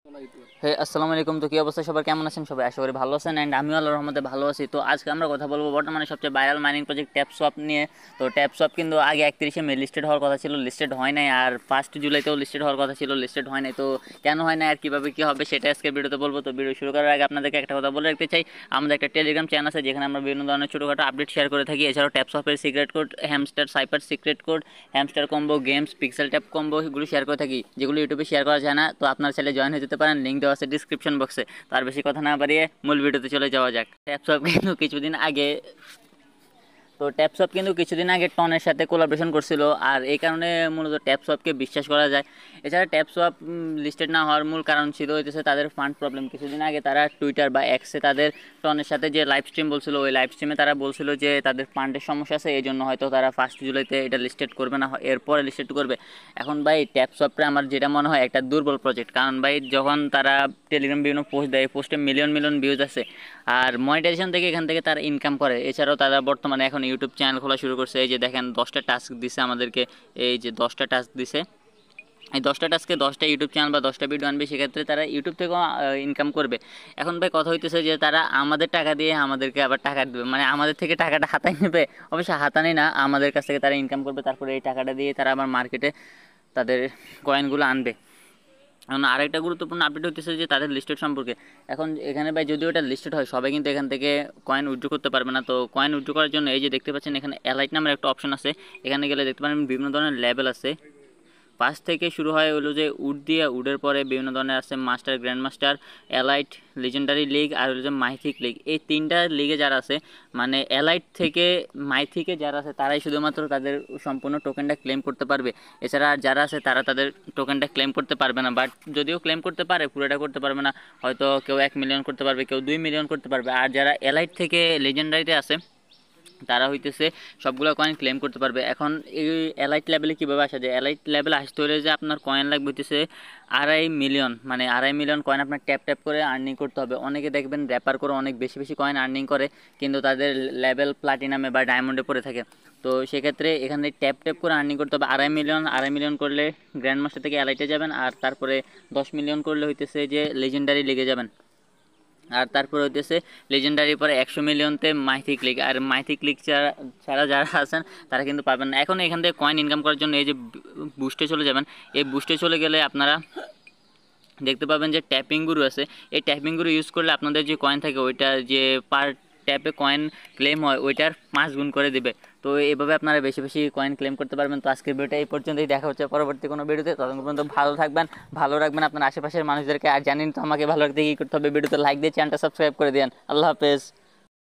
আসসালামু আলাইকুম। তো কি অবস্থা সবার, কেমন আছেন সবাই? আশা করি ভালো আছেন অ্যান্ড আমিও আল্লাহর রহমতে ভালো আছি। তো আজকে আমরা কথা বলবো বর্তমানে সবচেয়ে ভাইরাল মাইনিং প্রজেক্ট ট্যাপসোয়াপ নিয়ে। তো ট্যাপসোয়াপ কিন্তু আগে 31 মে লিস্টেড হওয়ার কথা ছিল, লিস্টেড হয় নাই। আর 1 জুলাইতেও লিস্টেড হওয়ার কথা ছিল, লিস্টেড হয় নাই। তো কেন হয় না আর কীভাবে কী হবে সেটা আজকে ভিডিওতে বলবো। তো ভিডিও শুরু করার আগে আপনাদেরকে একটা কথা বলে রাখতে চাই, আমাদের একটা টেলিগ্রাম চ্যানেল আছে যেখানে আমরা বিভিন্ন ধরনের ছোটোখাটো আপডেট শেয়ার করে থাকি। এছাড়াও ট্যাপসোয়াপের secret code, hamster cipher secret code, hamster combo, games, pixel tap combo, এগুলো শেয়ার করে থাকি, যেগুলো ইউটিউবে শেয়ার করা যায় না। তো আপনার চ্যানেলে জয়েন হয়ে যেতে পারেন, লিঙ্ক দেওয়া আছে ডিসক্রিপশন বক্সে। তার বেশি কথা না বাড়িয়ে মূল ভিডিওতে চলে যাওয়া যাক। ট্যাপসপ কিন্তু কিছুদিন আগে টনের সাথে কোলাবরেশন করছিল, আর এই কারণে মূলত ট্যাপসপকে বিশ্বাস করা যায়। এছাড়া ট্যাপসপ লিস্টেড না হওয়ার মূল কারণ ছিল হইতেছে তাদের ফান্ড প্রবলেম। কিছুদিন আগে তারা টুইটার বা এক্সে তাদের টনের সাথে যে লাইভ স্ট্রিম বলছিল, ওই লাইভ স্ট্রিমে তারা বলছিল যে তাদের ফান্ডের সমস্যা আছে, এই জন্য হয়তো তারা 1 জুলাইতে এটা লিস্টেড করবে না, এরপরে লিস্টেড করবে। এখন ভাই ট্যাপসপটা আমার যেটা মনে হয় একটা দুর্বল প্রজেক্ট, কারণ ভাই যখন তারা টেলিগ্রাম বিভিন্ন পোস্ট দেয়, পোস্টে মিলিয়ন মিলিয়ন ভিউজ আছে, আর মনিটাইজেশন থেকে এখান থেকে তারা ইনকাম করে। এছাড়াও তারা বর্তমানে এখন ইউটিউব চ্যানেল খোলা শুরু করছে। এই যে দেখেন 10টা টাস্ক দিছে আমাদেরকে, এই যে 10টা টাস্ক দিছে, এই 10টা টাস্কে 10টা ইউটিউব চ্যানেল বা 10টা ভিডিও আনবে, সেক্ষেত্রে তারা ইউটিউব থেকেও ইনকাম করবে। এখন ভাই কথা হইতেছে যে তারা আমাদের টাকা দিয়ে আমাদেরকে আবার টাকা দেবে, মানে আমাদের থেকে টাকাটা হাতায় নেবে। অবশ্যই হাতানি না, আমাদের কাছ থেকে তারা ইনকাম করবে, তারপরে এই টাকাটা দিয়ে তারা আবার মার্কেটে তাদের কয়েনগুলো আনবে। এখন আরেকটা গুরুত্বপূর্ণ আপডেট হতেছে যে তাদের লিস্টেড সম্পর্কে। এখন এখানে ভাই যদিও এটা লিস্টেড হয়, সবাই কিন্তু এখান থেকে কয়েন উইথড্র করতে পারবে না। তো কয়েন উইথড্র করার জন্য এই যে দেখতে পাচ্ছেন এখানে এলাইট নামের একটা অপশন আছে, এখানে গেলে দেখতে পারেন বিভিন্ন ধরনের লেভেল আছে। 5 থেকে শুরু হয় হলো যে উড দিয়ে, উডের পরে বিভিন্ন ধরনের আছে master, grand master, elite, legendary league আর হলো যে মাইথিক লিগ। এই 3টা লিগে যারা আছে, মানে এলাইট থেকে মাইথিকে যারা আছে তারাই শুধুমাত্র তাদের সম্পূর্ণ টোকেনটা ক্লেম করতে পারবে। এছাড়া আর যারা আছে তারা তাদের টোকেনটা ক্লেম করতে পারবে না। বাট যদিও ক্লেম করতে পারে, পুরোটা করতে পারবে না। হয়তো কেউ 1 মিলিয়ন করতে পারবে, কেউ 2 মিলিয়ন করতে পারবে। আর যারা এলাইট থেকে লেজেন্ডারিতে আছে তারা হইতেছে সবগুলো কয়েন ক্লেম করতে পারবে। এখন এই এলাইট লেভেলে কীভাবে আসা যায়? এলাইট লেভেলে আসতে হলে যে আপনার কয়েন লাগবে হইতেছে 2.5 মিলিয়ন, মানে 2.5 মিলিয়ন কয়েন আপনার ট্যাপ ট্যাপ করে আর্নিং করতে হবে। অনেকে দেখবেন র্যাপার করে অনেক বেশি বেশি কয়েন আর্নিং করে, কিন্তু তাদের লেভেল প্লাটিনামে বা ডায়মন্ডে পড়ে থাকে। তো সেক্ষেত্রে এখানে ট্যাপ ট্যাপ করে আর্নিং করতে হবে। 2.5 মিলিয়ন করলে গ্র্যান্ড মাস্টার থেকে এলাইটে যাবেন, আর তারপরে 10 মিলিয়ন করলে হইতেছে যে লেজেন্ডারি লিগে যাবেন, আর তারপরে হইতেছে লেজেন্ডারি পরে 100 মিলিয়নতে মাইথিক লিগ। আর মাইথিক লিগ ছাড়া যারা আছেন তারা কিন্তু পাবেন না। এখন এখান থেকে কয়েন ইনকাম করার জন্য এই যে বুস্টে চলে যাবেন, এই বুস্টে চলে গেলে আপনারা দেখতে পাবেন যে ট্যাপিং গুরু আছে। এই ট্যাপিং গুরু ইউজ করলে আপনাদের যে কয়েন থাকে ওইটা যে পার ট্যাপে কয়েন ক্লেম হয় ওইটার 5 গুণ করে দেবে। তো এইভাবে আপনারা বেশি বেশি কয়েন ক্লেম করতে পারবেন। তো আজকের ভিডিওটা এই পর্যন্তই, দেখা হচ্ছে পরবর্তী কোনো ভিডিওতে। ততক্ষণ পর্যন্ত ভালো থাকবেন, ভালো রাখবেন আপনার আশেপাশের মানুষদেরকে। আর জানেন তো আমাকে ভালো রাখতে কী করতে হবে, ভিডিওতে লাইক দিয়ে চ্যানেলটা সাবস্ক্রাইব করে দেন। আল্লাহ হাফেজ।